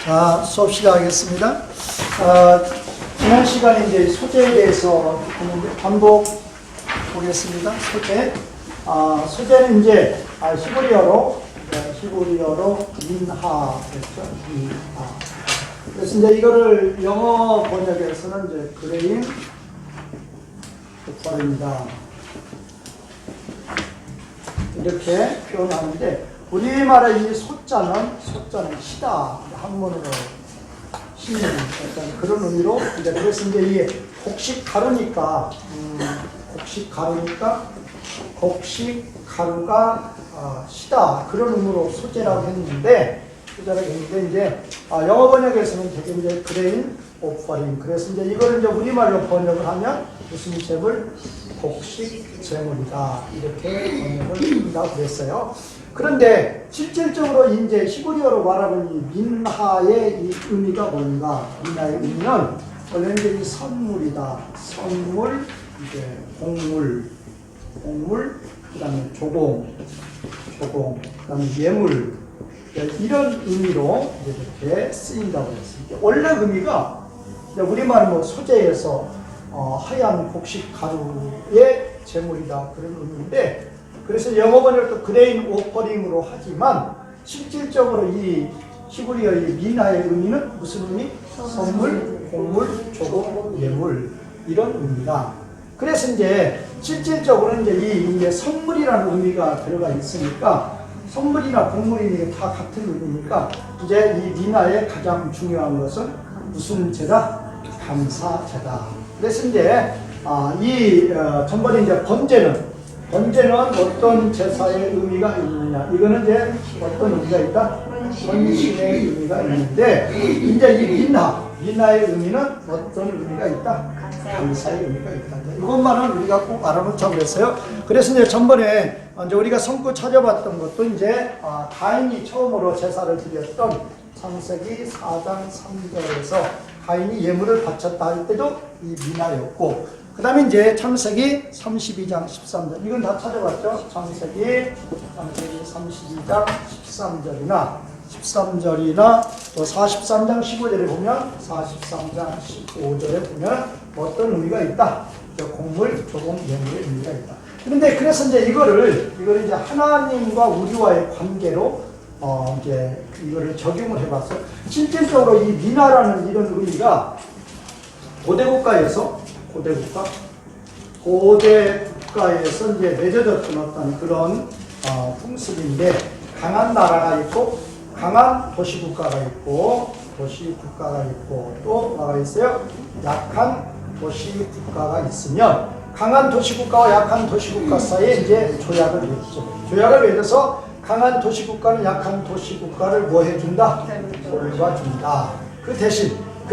자, 수업 시작하겠습니다. 지난 시간에 이제 소재에 대해서 했는데 반복 보겠습니다. 소재. 소재는 이제 히브리어로 민하였죠. 민하. 그래서 이제 이거를 영어 번역에서는 이제 그레인 오퍼입니다. 이렇게 표현하는데 우리말의 이 소자는 시다 한문으로 심는 어떤 그런 의미로 이제 그래서 이제 이게 곡식 가루니까 곡식가루가 시다 그런 의미로 소재라고 했는데 이제 영어 번역에서는 되게 이제 그레인 오퍼링 그래서 이제 이거를 이제 우리말로 번역을 하면 무슨 재물 곡식 재물이다 이렇게 번역을 한다고 그랬어요. 그런데 실질적으로 이제 히브리어로 말하는 이 민하의 이 의미가 뭔가? 민하의 의미는 원래 이제 이 선물이다. 선물, 이제 곡물, 그다음에 조공, 그다음에 예물 이런 의미로 이렇게 쓰인다고 했습니다. 원래 의미가 우리말 뭐 소재에서 하얀 곡식 가루의 재물이다 그런 의미인데. 그래서 영어 번역도 그레인 오퍼링으로 하지만 실질적으로 이 히브리어의 민하의 의미는 무슨 의미? 선물, 곡물, 조공, 예물 이런 의미다. 그래서 이제 실질적으로 이제 선물이라는 의미가 들어가 있으니까 선물이나 곡물이 다 같은 의미니까 이제 이 민하의 가장 중요한 것은 무슨 제다? 감사제다. 그래서 이제 전번에 이제 번제는 어떤 제사의 의미가 있느냐. 이거는 이제 어떤 의미가 있다? 헌신의 의미가 있는데, 이제 이 민하의 의미는 어떤 의미가 있다? 감사의 의미가 있다. 이것만은 우리가 꼭 알아놓자고 그랬어요. 그래서 이제 전번에 이제 우리가 성구 찾아봤던 것도 이제 가인이 처음으로 제사를 드렸던 창세기 4장 3절에서 가인이 예물을 바쳤다 할 때도 이 민하였고, 그 다음에 이제 창세기 32장 13절 이건 다 찾아봤죠? 창세기 32장 13절이나 또 43장 15절에 보면 43장 15절에 보면 어떤 의미가 있다. 곡물, 조공, 예물의 의미가 있다. 그런데 그래서 이제 이거를 이제 하나님과 우리와의 관계로 이제 이거를 적용을 해봤어요. 실질적으로 이 민하라는 이런 의미가 고대국가에서 이제 맺어졌던 어떤 그런 풍습인데 강한 나라가 있고 강한 도시국가가 있고 또 뭐가 있어요? 약한 도시국가가 있으면 강한 도시국가와 약한 도시국가 사이에 이제 조약을 맺죠. 조약을 맺어서 강한 도시국가는 약한 도시국가를 뭐 해준다? 돌봐준다. 그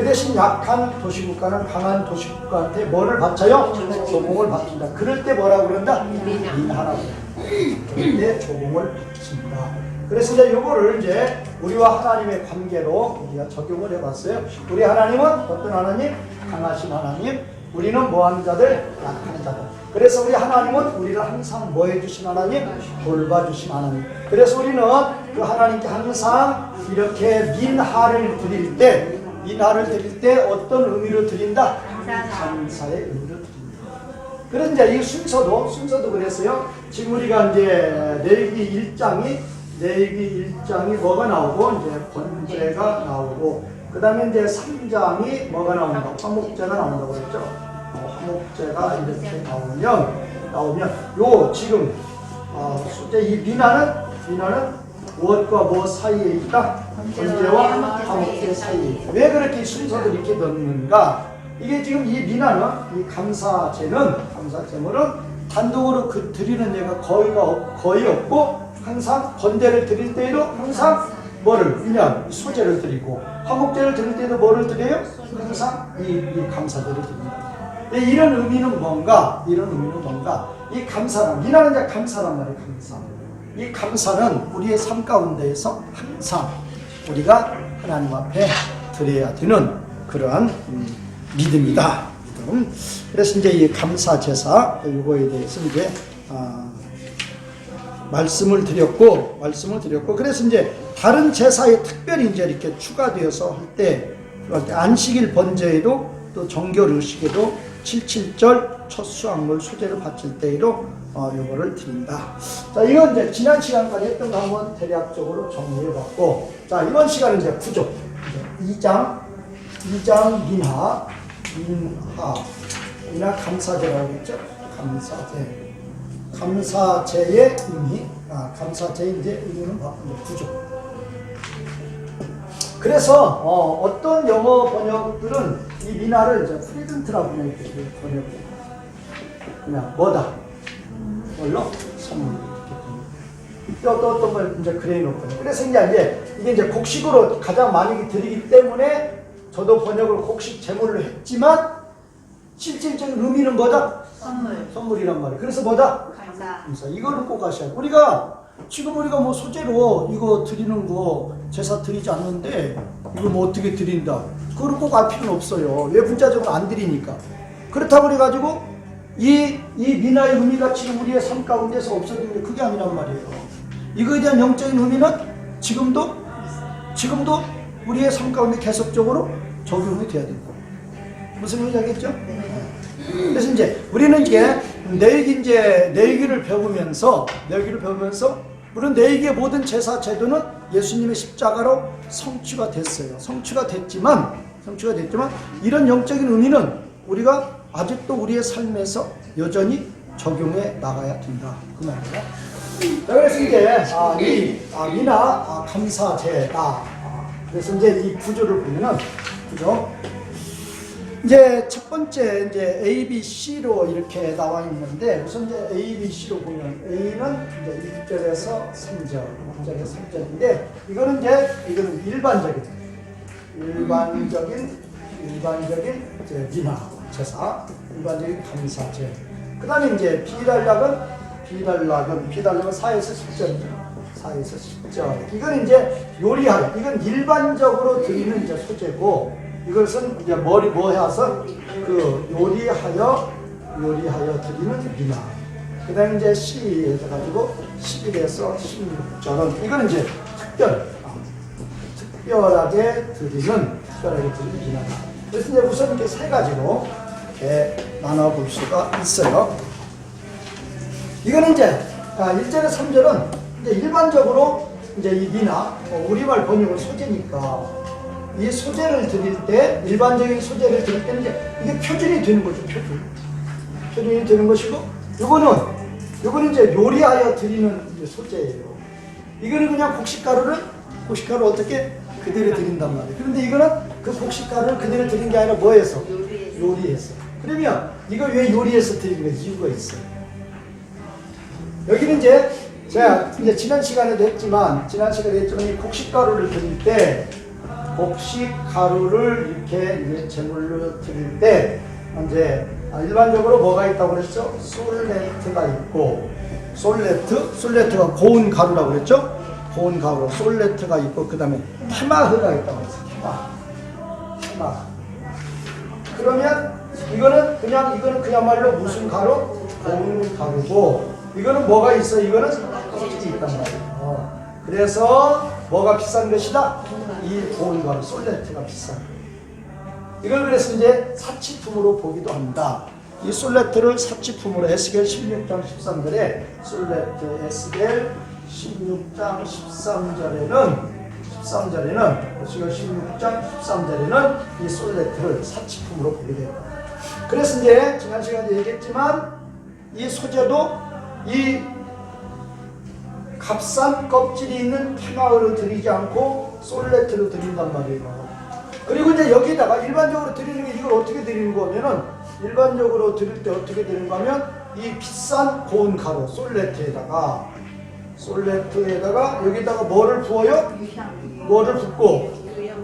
대신 약한 도시국가는 강한 도시국가한테 뭐를 바쳐요? 조공을 바친다. 그럴 때 뭐라고 그런다? 민하라고. 그럴 때 조공을 바친다. 그래서 이제 요거를 이제 우리와 하나님의 관계로 우리가 적용을 해봤어요. 우리 하나님은 어떤 하나님? 강하신 하나님. 우리는 뭐하는 자들? 약한 자들. 그래서 우리 하나님은 우리를 항상 뭐 해주신 하나님? 돌봐주신 하나님. 그래서 우리는 그 하나님께 항상 이렇게 민하를 드릴 때 어떤 의미로 드린다? 감사의 의미로 드린다. 그런데 이 순서도 그랬어요. 지금 우리가 이제 레위기 1장이 뭐가 나오고 이제 번제가 나오고 그 다음에 이제 3장이 뭐가 나온다? 화목제가 나온다고 했죠. 화목제가 이렇게 나오면 요 지금 소재 이 민하는 무엇과 무엇 사이에 있다? 번제와 화목제 사이에 있다. 왜 그렇게 순서를 이렇게 넣는가? 이게 지금 이 민하는 이 감사제물은 단독으로 드리는 예가 거의 없고 항상 번제를 드릴 때에도 항상 그냥 소제를 드리고 화목제를 드릴 때도 뭐를 드려요? 항상 이 감사제를 드립니다. 이런 의미는 뭔가? 이 감사란 민하는 이제 감사란 말이에요. 이 감사는 우리의 삶 가운데에서 항상 우리가 하나님 앞에 드려야 되는 그러한 믿음이다. 그래서 이제 이 감사 제사 이거에 대해서 이제 말씀을 드렸고 그래서 이제 다른 제사에 특별히 이제 이렇게 추가되어서 할 때 안식일 번제에도 또 정결 의식에도 77절 첫 수확물 소제를 바칠 때에도 요거를 드린다. 자, 이건 이제 지난 시간까지 했던 거 한번 대략적으로 정리해봤고, 자, 이번 시간은 이제 구조 2장 민하 감사제라고 했죠. 감사제의 의미, 감사제의 이제 의미는 구조. 그래서 어떤 영어 번역들은 이 민하를 이제 프리든트라고 이렇게 번역해요. 그냥 뭐다, 뭘로 선물 이렇게 어떤 걸 이제 그래놓거든요. 그래서 이게 이제 곡식으로 가장 많이 드리기 때문에 저도 번역을 곡식 제물로 했지만 실질적인 의미는 뭐다? 선물이란 말이에요. 그래서 뭐다? 감사. 이거를 꼭 아셔야 돼요. 지금 우리가 뭐 소제로 이거 드리는 거 제사 드리지 않는데 이거 뭐 어떻게 드린다, 그걸 꼭 알 필요는 없어요. 왜? 문자적으로 안 드리니까. 그렇다고 그래가지고 이 민하의 의미가 지금 우리의 삶 가운데서 없어지는 게 그게 아니란 말이에요. 이거에 대한 영적인 의미는 지금도 우리의 삶 가운데 계속적으로 적용이 돼야 된다. 무슨 말인지 알겠죠? 그래서 이제 우리는 이게 내기를 배우면서 물론 내기의 모든 제사 제도는 예수님의 십자가로 성취가 됐어요. 성취가 됐지만 이런 영적인 의미는 우리가 아직도 우리의 삶에서 여전히 적용해 나가야 된다, 그 말이에요. 자, 그래서 이제 민하 감사제다. 그래서 이제 이 구조를 보면은 이제 첫 번째 이제 A, B, C로 이렇게 나와 있는데, 우선 이제 A, B, C로 보면 A는 이제 1절에서 3절인데 이거는 일반적인 이제 민하 제사, 일반적인 감사제. 그다음에 이제 비달락은 4에서 10절이죠. 4에서 10절. 이건 이제 요리하여, 이건 일반적으로 드리는 이제 소제고, 이것은 이제 뭐 해서 요리하여 드리는 민하. 그 다음에 이제 C 해가지고 11에서 16절은 이거는 이제 특별하게 드리는 민하다. 그래서 이제 우선 이렇게 세 가지로 이렇게 나눠볼 수가 있어요. 이거는 이제 1절에서 3절은 이제 일반적으로 이제 이 민하, 우리말 번역은 소제니까 이 소제를 드릴 때, 일반적인 소제를 드릴 때는 이게 표준이 되는 거죠. 표준이 되는 것이고, 요거는 이제 요리하여 드리는 이제 소제예요. 이거는 그냥 곡식가루를 어떻게 그대로 드린단 말이에요. 그런데 이거는 그 곡식가루를 그대로 드린 게 아니라 뭐해서? 요리해서. 그러면 이걸 왜 요리해서 드리는 이유가 있어요. 여기는 제가 이제 지난 시간에도 했지만 이 곡식가루를 드릴 때, 곡식가루를 이렇게 이제 제물로 드릴 때 이제 일반적으로 뭐가 있다고 그랬죠? 솔레트가 있고, 솔레트가 고운 가루라고 그랬죠? 고운 가루, 솔레트가 있고, 그 다음에 피마흐가 있다고 그랬어요. 피마흐. 그러면 이거는 그야말로 무슨 가루? 고운 가루고, 이거는 뭐가 있어? 이거는 껍질이 있단 말이에요. 그래서 뭐가 비싼 것이다? 이 고운 가루, 솔레트가 비싼. 이걸 그래서 이제 사치품으로 보기도 합니다. 이 솔레트를 사치품으로 에스겔 16장 13절에 솔레트 에스겔 16장 13절에는 에스겔 16장 13절에는 이 솔레트를 사치품으로 보게 돼요. 그래서 이제 지난 시간에 얘기했지만 이 소재도 이 값싼 껍질이 있는 피마으로 드리지 않고 솔레트로 드린단 말이에요. 그리고 이제 여기다가 일반적으로 드리는 게, 이걸 어떻게 드리는 거냐면은, 일반적으로 드릴 때 어떻게 드리는 거냐면 이 비싼 고운 가루 솔레트에다가 여기다가 뭐를 부어요? 뭐를 붓고,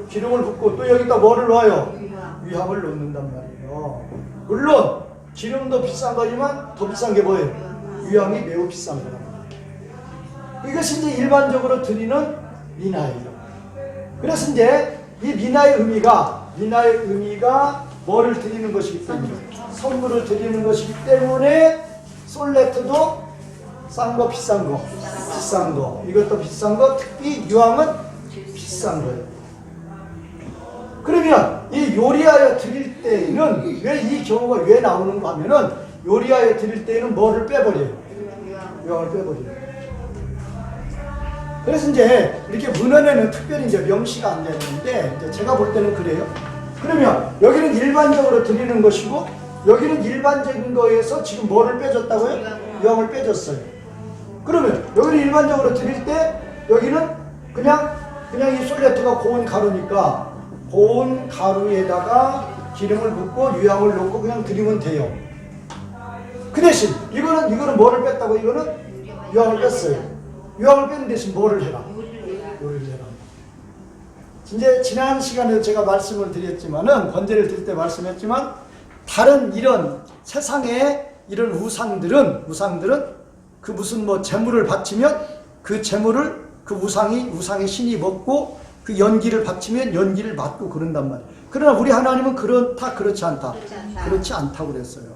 기름을 붓고, 또 여기다 뭐를 넣어요? 위향을 넣는단 말이에요. 물론 기름도 비싼 거지만 더 비싼 게 뭐예요? 위향이 매우 비싼 거예요. 이것이 이제 일반적으로 드리는 민하예요. 그래서 이제 이 민하의 의미가 뭐를 드리는 것이기 때문에, 선물을 드리는 것이기 때문에, 솔레트도 싼 거, 비싼 거, 이것도 비싼 거, 특히 유황은 비싼 거예요. 그러면 이 요리하여 드릴 때에는 왜 이 경우가 왜 나오는가 하면은 요리하여 드릴 때에는 뭐를 빼버려요? 유황을 빼버려요. 그래서 이제 이렇게 문헌에는 특별히 이제 명시가 안 되는데 이제 제가 볼 때는 그래요. 그러면 여기는 일반적으로 드리는 것이고 여기는 일반적인 거에서 지금 뭐를 빼줬다고요? 유황을 빼줬어요. 그러면 여기는 일반적으로 드릴 때 여기는 그냥 이 솔레트가 고운 가루니까 고운 가루에다가 기름을 붓고 유황을 넣고 그냥 드리면 돼요. 그 대신 이거는 뭐를 뺐다고? 이거는 유황을 뺐어요. 유황을 뺀 대신 뭐를 해라? 요리를 해라. 이제 지난 시간에도 제가 말씀을 드렸지만은 번제를 드릴 때 말씀했지만 다른 이런 세상의 이런 우상들은 그 무슨 뭐 제물을 바치면 그 제물을 그 우상의 신이 먹고 그 연기를 바치면 연기를 맡고 그런단 말이에요. 그러나 우리 하나님은 그렇지 않다. 그렇지 않다고 그랬어요.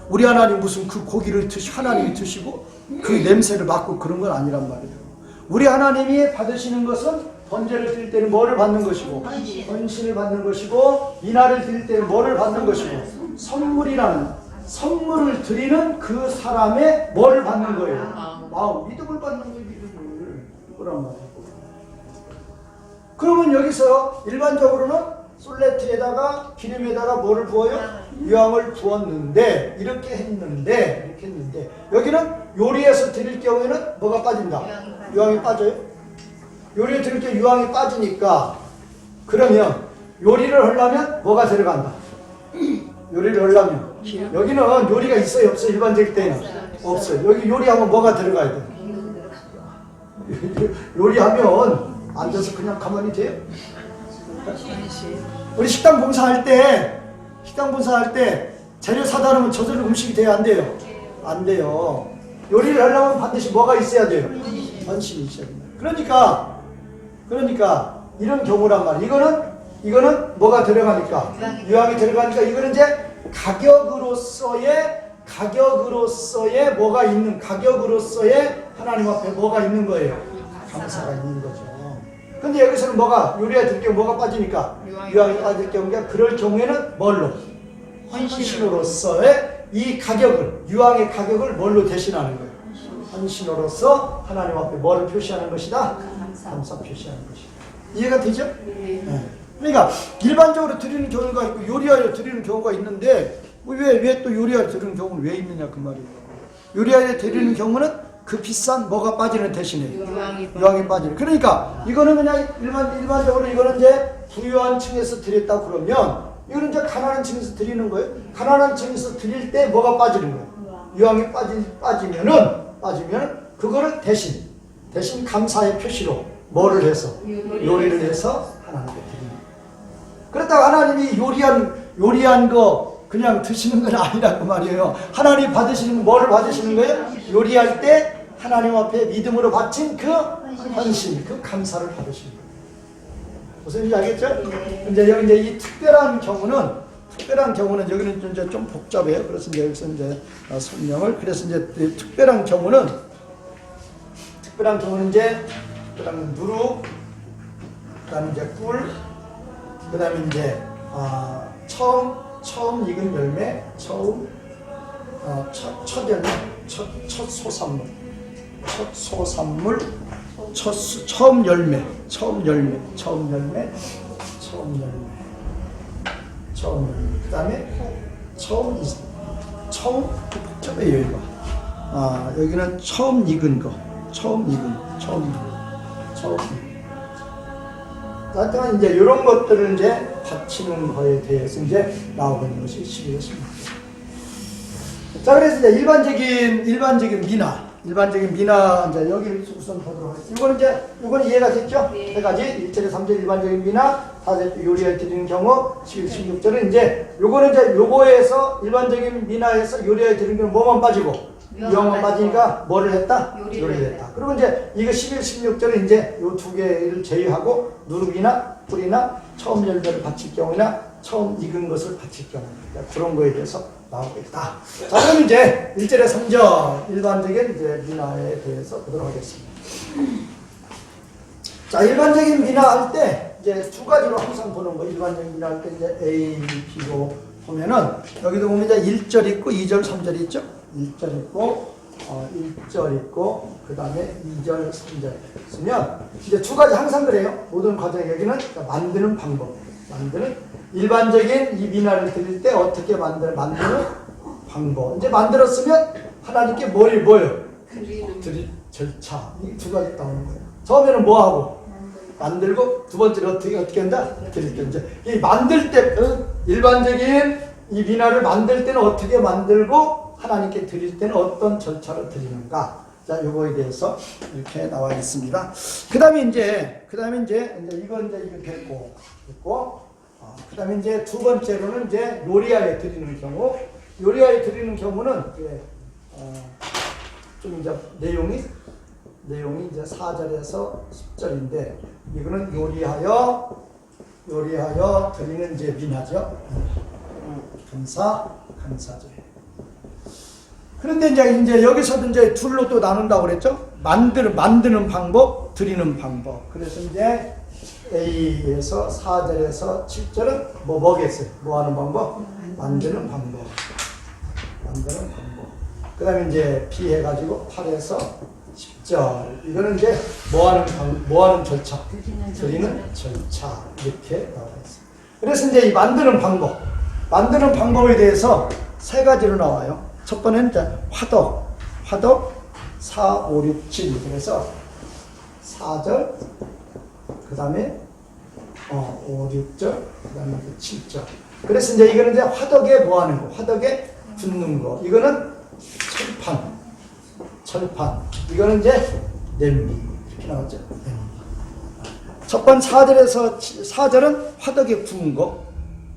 우리 하나님 무슨 그 고기를 하나님이 드시고 그 냄새를 맡고 그런 건 아니란 말이에요. 우리 하나님이 받으시는 것은 번제를 드릴 때는 뭐를 받는 것이고 헌신을 받는 것이고 미나를 드릴 때는 뭐를 받는 것이고 선물을 드리는 그 사람의 뭐를 받는 거예요? 마음, 믿음을 받는 거예요. 믿음을. 그런 말이에요. 그러면 여기서 일반적으로는 솔레트에다가 기름에다가 뭐를 부어요? 유황을 부었는데 이렇게 했는데 여기는 요리해서 드릴 경우에는 뭐가 빠진다? 유황이 빠져요. 요리에 드릴 때 유황이 빠지니까 그러면 요리를 하려면 뭐가 들어간다? 요리를 하려면 여기는 요리가 있어요 없어요? 일반적일 때는 없어요. 여기 요리하면 뭐가 들어가야 돼? 요리하면 앉아서 그냥 가만히 돼요? 우리 식당 봉사할 때 재료 사다 놓으면 저절로 음식이 돼요? 안 돼요? 안 돼요. 요리를 하려면 반드시 뭐가 있어야 돼요? 헌신이 있어야 됩니다. 그러니까 이런 경우란 말이에요. 이거는 뭐가 들어가니까 유황이 들어가니까 이거는 이제 가격으로서의 뭐가 있는 가격으로서의 하나님 앞에 뭐가 있는 거예요? 감사가 있는 거죠. 근데 여기서는 뭐가 요리가 될 경우 뭐가 빠지니까 유황이 빠질 경우가 그럴 경우에는 뭘로? 헌신으로서의 이 가격을 유황의 가격을 뭘로 대신하는 거예요? 헌신으로서 하나님 앞에 뭐를 표시하는 것이다? 감사 표시하는 것이다. 이해가 되죠? 네. 그러니까 일반적으로 드리는 경우가 있고 요리하여 드리는 경우가 있는데 왜 또 요리하여 드리는 경우는 왜 있느냐 그 말이에요. 요리하여 드리는 경우는 그 비싼 뭐가 빠지는 대신에 유황이 빠지는. 그러니까 이거는 그냥 일반적으로 이거는 이제 부유한 층에서 드렸다 그러면 이거는 이제 가난한 층에서 드리는 거예요. 가난한 층에서 드릴 때 뭐가 빠지는 거예요? 유황이 빠지면 그거를 대신 감사의 표시로 뭐를 해서 요리를 해서 하나님께 드립니다. 그렇다고 하나님이 요리한 거 그냥 드시는 건 아니라고 말이에요. 하나님 받으시는 뭐를 받으시는 거예요? 요리할 때 하나님 앞에 믿음으로 바친 그 헌신, 그 감사를 받으시는 거예요. 무슨 얘기인지 알겠죠? 근데 여기 이제 이 특별한 경우는 여기는 이제 좀 복잡해요. 그래서 이제 여기서 이제 설명을. 그래서 이제 특별한 경우는 이제 그다음에 누룩, 그다음에 이제 꿀, 그다음에 이제 처음 익은 열매, 첫 열매, 첫 소산물, 처음 열매, 그다음에 처음 복잡해요 이거. 여기는 처음 익은 거. 하여튼 이제 이런 것들을 이제 바치는 거에 대해서 이제 나오고 있는 것이 11절. 자, 그래서 이제 일반적인 미나 이제 여기 우선 보도록 하겠습니다. 이거는 이해가 됐죠? 네. 세 가지 1절에 3절 일반적인 미나, 4절 요리할 드리는 경우, 11, 16절은 이제 요거에서 일반적인 미나에서 요리할 드리는 경우 뭐만 빠지고 유황만 빠지니까 뭐를 했다? 요리를 했다. 그리고 이제 이거 11, 16절은 이제 요 두 개를 제외하고 누룩이나 꿀이나 처음 열매를 바칠 경우나 처음 익은 것을 바칠 경우 그런 거에 대해서 나오고 있다. 자, 그럼 이제 1절에 3절 일반적인 이제 미나에 대해서 보도록 하겠습니다. 자, 일반적인 미나 할 때 이제 두 가지로 항상 보는 거. 일반적인 미나 할 때 이제 A, B로 보면은 여기도 보면 이제 1절 있고 2절, 3절 있죠? 1절 있고 1절 있고 그 다음에 2절, 3절 있으면 이제 두 가지 항상 그래요. 모든 과정에 여기는 만드는 방법. 만드는 일반적인 이 미나를 드릴 때 어떻게 만드는 방법. 이제 만들었으면 하나님께 뭐예요? 드릴 절차. 이 두 가지 나오는 거예요. 처음에는 뭐 하고? 만들고 두 번째는 어떻게 한다? 드릴 때 이제 이 만들 때 일반적인 이 미나를 만들 때는 어떻게 만들고 하나님께 드릴 때는 어떤 절차로 드리는가? 자, 요거에 대해서 이렇게 나와 있습니다. 그다음에 이제 이건 이제 이거 됐고 그다음에 이제 두 번째로는 이제 요리하에 드리는 경우. 요리하에 드리는 경우는 좀 이제 내용이 이제 4절에서 10절인데 이거는 요리하여 드리는 이제 미나죠. 감사제. 그런데 이제 여기서도 이제 둘로 또 나눈다고 그랬죠. 만드는 방법, 드리는 방법. 그래서 이제 A에서 4절에서 7절은 뭐겠어요? 뭐 하는 방법? 만드는 방법. 그 다음에 이제 B 해가지고 8에서 10절. 이거는 이제 뭐 하는 절차? 드리는 절차. 이렇게 나와 있습니다. 그래서 이제 이 만드는 방법에 대해서 세 가지로 나와요. 첫 번째는 이제 화덕 4, 5, 6, 7. 그래서 4절, 그 다음에 5, 6절, 그 다음에 7절. 그래서 이제 이거는 이제 화덕에 뭐 하는 거? 화덕에 붓는 거. 이거는 철판. 이거는 이제 냄비. 이렇게 나왔죠. 냄비. 첫 번 4절은 화덕에 구운 거.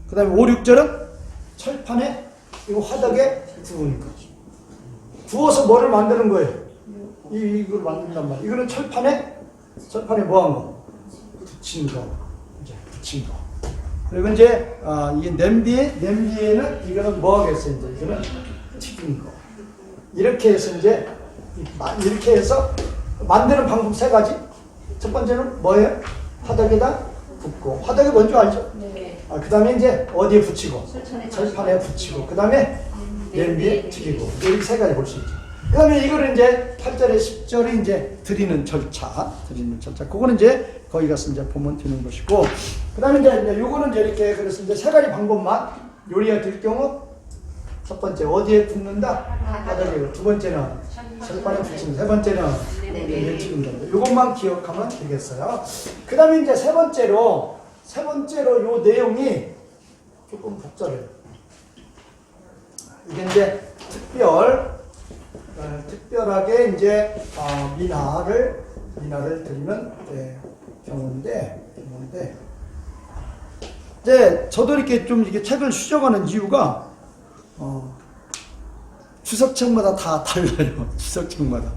그 다음에 5, 6절은 철판에 이거 화덕에 구운 거. 구워서 뭐를 만드는 거예요? 이걸 만든단 말이에요. 이거는 철판에 뭐 한 거? 붙인 거. 그리고 이제 이 냄비에는 이거는 뭐 하겠어요? 이제 이거는 튀긴 거. 이렇게 해서 만드는 방법 세 가지. 첫 번째는 뭐예요? 화덕에다 붓고. 화덕이 뭔지 알죠? 네. 그 다음에 이제 어디에 붙이고? 철판에 붙이고. 그 다음에 냄비에 튀기고. 이 세 가지 볼 수 있죠. 그 다음에 이거는 이제 8절에 10절이 이제 드리는 절차. 그거는 이제 거기 가서 이제 보면 되는 것이고. 그 다음에 이제 요거는 이제 이렇게 그래서 이제 세 가지 방법만 요리가 될 경우 첫 번째 어디에 붓는다? 화덕에. 두 번째는 철판에 붙인다. 세 번째는 냄비에 튀긴다. 요것만 기억하면 되겠어요. 그 다음에 이제 세 번째로 요 내용이 조금 복잡해요. 이게 이제 특별하게 이제 미나를 드리는 경우인데 이제 저도 이렇게 좀 이렇게 책을 수정하는 이유가 주석책마다 다 달라요. 주석책마다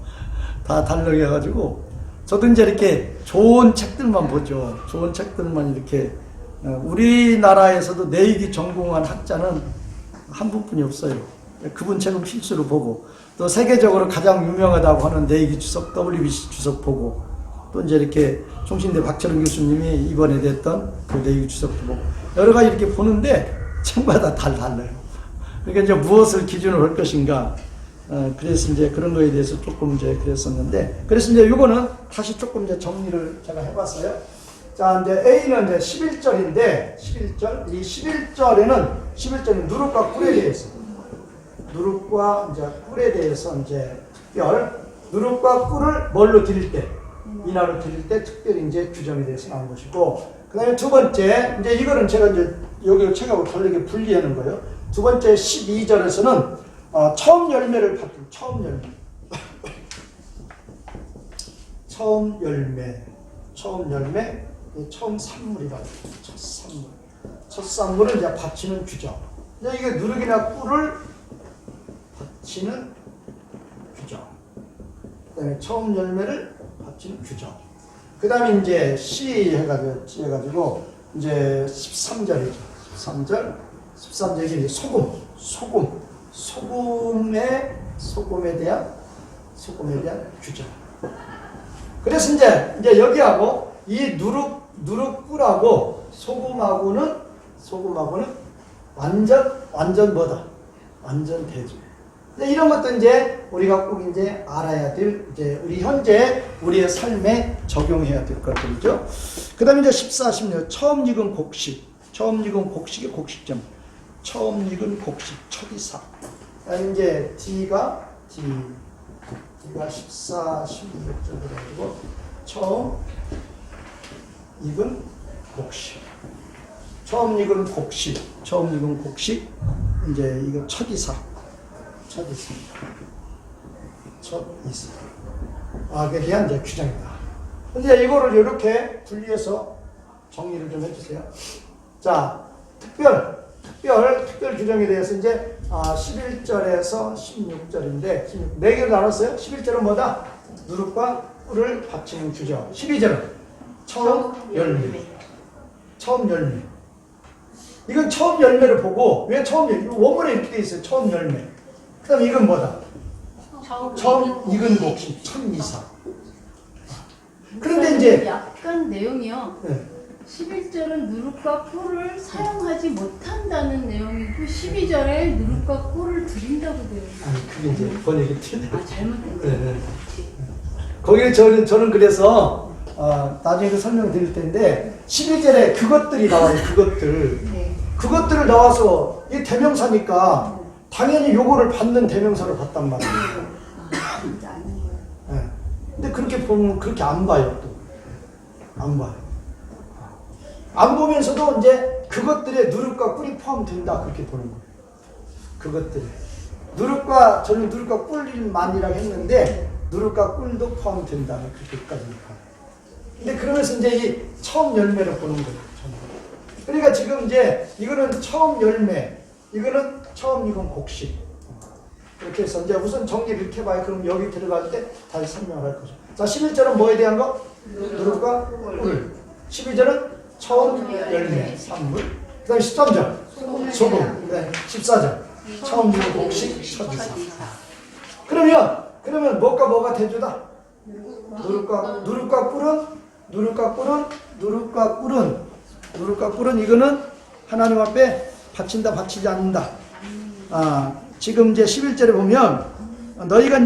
다 다르게 해가지고 저도 이제 이렇게 좋은 책들만 보죠. 좋은 책들만 이렇게 우리나라에서도 내익이 전공한 학자는 한 분뿐이 없어요. 그분 책은 필수로 보고 또 세계적으로 가장 유명하다고 하는 내익이 주석 WBC 주석 보고 또 이제 이렇게 총신대 박철웅 교수님이 이번에 됐던 그 내익이 주석도 보고 여러 가지 이렇게 보는데 책마다 다 달라요. 그러니까 이제 무엇을 기준으로 할 것인가. 그래서 이제 그런 거에 대해서 조금 이제 그랬었는데 그래서 이제 요거는 다시 조금 이제 정리를 제가 해봤어요. 자, 이제 A는 이제 11절인데 11절 이 11절은 누룩과 꿀에 대해서 누룩과 이제 꿀에 대해서 이제 특별 누룩과 꿀을 뭘로 드릴 때 미나로 드릴 때 특별히 이제 규정에 대해서 나온 것이고 그다음에 두 번째 이제 이거는 제가 이제 여기 책하고 다르게 분리하는 거예요. 두 번째 12절에서는 처음 열매를 받은 처음 산물이라고 해요. 첫 산물을 이제 바치는 규정. 이제 이게 누룩이나 꿀을 바치는 규정. 그다음에 처음 열매를 바치는 규정. 그다음에 이제 C 해가지고 이제 13절이죠. 13절이 소금에 대한 규정. 그래서 이제 여기하고 이 누룩꿀하고 소금하고는 완전 뭐다? 완전 대조. 이런 것도 이제 우리가 꼭 이제 알아야 될, 이제 우리 현재 우리의 삶에 적용해야 될 것들이죠. 그 다음에 이제 14, 16. 처음 익은 곡식. 처음 익은 곡식의 곡식점. 처음 익은 곡식, 초기사. 이제 D가 14, 16쪽으로 해가지고 처음 익은 곡식. 처음 익은 곡식. 이제 이거 첫이사. 그에 대한 이제 규정이다. 근데 이거를 이렇게 분리해서 정리를 좀 해주세요. 자, 특별 규정에 대해서 이제 11절에서 16절인데, 4개로 나눴어요. 11절은 뭐다? 누룩과 꿀을 바치는 규정. 12절은 처음 열매. 이건 처음 열매를 보고, 왜 처음 열매? 원문에 이렇게 돼 있어요. 처음 열매. 그 다음에 이건 뭐다? 처음 익은 곡식, 첫이사. 그런데 이제 약간 내용이요. 네. 11절은 누룩과 꿀을 사용하지 못한다는 내용이고 12절에 누룩과 꿀을 드린다고 되어 있어요. 아니, 그게 이제 번역이 틀려요. 잘못된 거. 네. 거기에 저는 그래서 나중에 그 설명드릴 텐데 12절에 그것들이 나와요. 네. 그것들을 나와서 이 대명사니까 당연히 요거를 받는 대명사를 봤단 말이에요. 진짜 아닌 거예요. 네. 근데 그렇게 보면 그렇게 안 봐요. 또 안 봐요. 안 보면서도 이제 그것들의 누룩과 꿀이 포함된다 그렇게 보는 거예요. 그것들에 저는 누룩과 꿀만이라고 했는데 누룩과 꿀도 포함된다 그렇게까지 봐요. 근데 그러면서 이제 이 처음 열매를 보는 거예요. 그러니까 지금 이제 이거는 처음 열매, 이거는 처음 익은 곡식. 이렇게 해서 이제 우선 정리를 이렇게 해봐요. 그럼 여기 들어갈 때 다시 설명을 할 거죠. 자, 11절은 뭐에 대한 거? 누룩과 꿀. 12절은 처음 열매, 산물. 그 다음에 13절, 소금. 그 다음에 14절, 처음 익은 곡식, 첫이사. 그러면 뭐가 대조다? 누룩과 꿀은 이거는 하나님 앞에 바친다, 바치지 않는다. 지금 이제 11절에 보면 너희가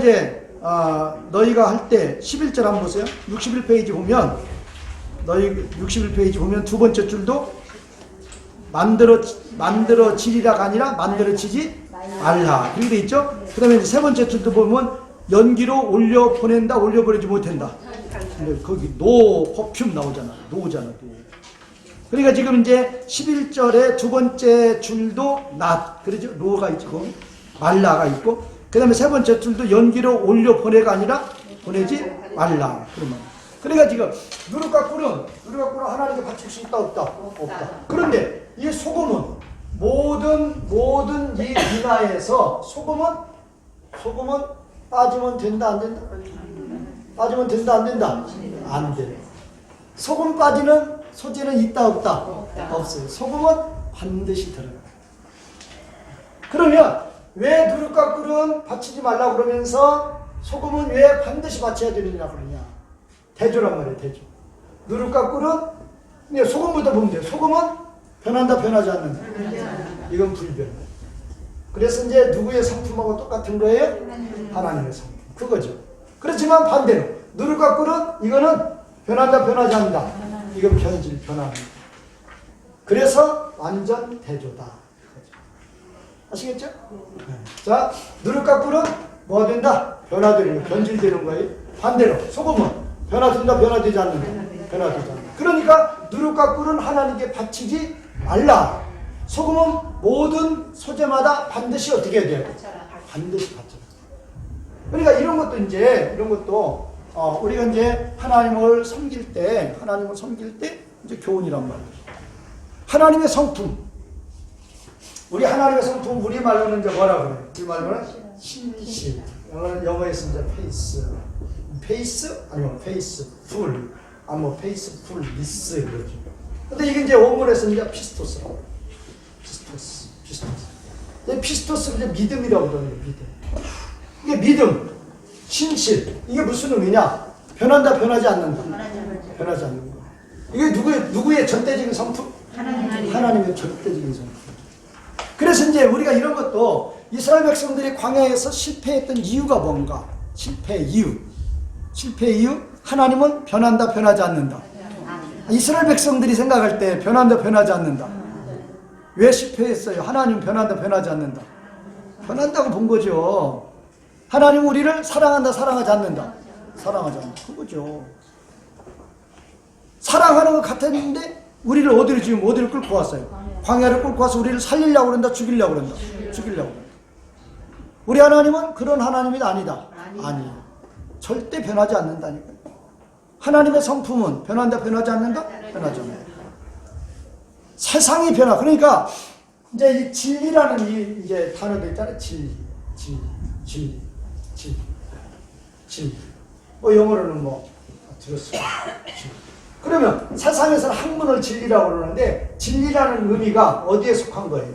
할 때 11절 한번 보세요. 61페이지 보면 두 번째 줄도 만들어지리라가 아니라 만들어지지 말라. 그렇게 돼 있죠? 그 다음에 세 번째 줄도 보면 연기로 올려보내지 못한다. 근데 거기 퍼퓸 나오잖아. 노잖아. 그러니까 지금 이제 11절에 두 번째 줄도 그러죠? 노가 있고, 말라가 있고, 그 다음에 세 번째 줄도 연기로 올려보내가 아니라 보내지 말라. 그러니까 지금 누룩과 꿀은 하나님께 바칠 수 있다, 없다? 그런데 이 소금은 모든 이 민화에서 소금은 빠지면 된다, 안 된다? 빠지면 된다, 안 된다? 안 돼. 소금 빠지는 소재는 있다, 없다? 없어요. 소금은 반드시 들어가요. 그러면 왜 누룩과 꿀은 바치지 말라고 그러면서 소금은 왜 반드시 바쳐야 되느냐 그러냐? 대조란 말이에요, 대조. 누룩과 꿀은 소금부터 보면 돼요. 소금은 변한다, 변하지 않는다. 이건 불변. 그래서 이제 누구의 성품하고 똑같은 거예요? 하나님의 성품. 그거죠. 그렇지만 반대로 누룩과 꿀은 이거는 변한다, 변하지 않는다. 이건 변합니다. 그래서 완전 대조다. 아시겠죠? 네. 자, 누룩과 꿀은 뭐가 된다? 변화되는 거, 변질되는 거예요. 반대로 소금은 변화된다, 변화되지 않는다. 변화되지 않는다. 그러니까 누룩과 꿀은 하나님께 바치지 말라. 소금은 모든 소재마다 반드시 어떻게 해야 돼요? 반드시 바쳐라. 그러니까 이런 것도 우리가 이제 하나님을 섬길 때 이제 교훈이란 말이에요. 하나님의 성품. 우리 하나님의 성품, 우리 말로는 이제 뭐라 그래요? 우리 말로는 신실. 영어에서 이제 페이스, 아니면 페이스풀, 아니면 페이스풀리스 그러죠. 근데 이게 이제 원문에서 이제 피스토스라고. 피스토스. 피스토스는 이제 믿음이라고 그러는 거예요, 믿음. 이게 믿음, 신실. 이게 무슨 의미냐? 변한다, 변하지 않는다. 변하지 않는 거. 이게 누구의 절대적인 성품? 하나님의 절대적인 성품. 그래서 이제 우리가 이런 것도 이스라엘 백성들이 광야에서 실패했던 이유가 뭔가? 실패 이유. 하나님은 변한다, 변하지 않는다. 이스라엘 백성들이 생각할 때 변한다, 변하지 않는다. 왜 실패했어요? 하나님 변한다, 변하지 않는다. 변한다고 본 거죠. 하나님 우리를 사랑한다, 사랑하지 않는다. 사랑하지 않는다. 그거죠. 사랑하는 것 같았는데 우리를 어디로 끌고 왔어요? 광야를 끌고 와서 우리를 살리려고 그런다, 죽이려고 그런다. 우리 하나님은 그런 하나님이 아니다. 아니에요. 절대 변하지 않는다니까요. 하나님의 성품은 변한다, 변하지 않는다? 변하지 않는다. 세상이 변화. 그러니까 이제 이 진리라는 이제 단어도 있잖아요. 진리. 영어로는 들었어요. 그러면 세상에서는 학문을 진리라고 그러는데 진리라는 의미가 어디에 속한 거예요?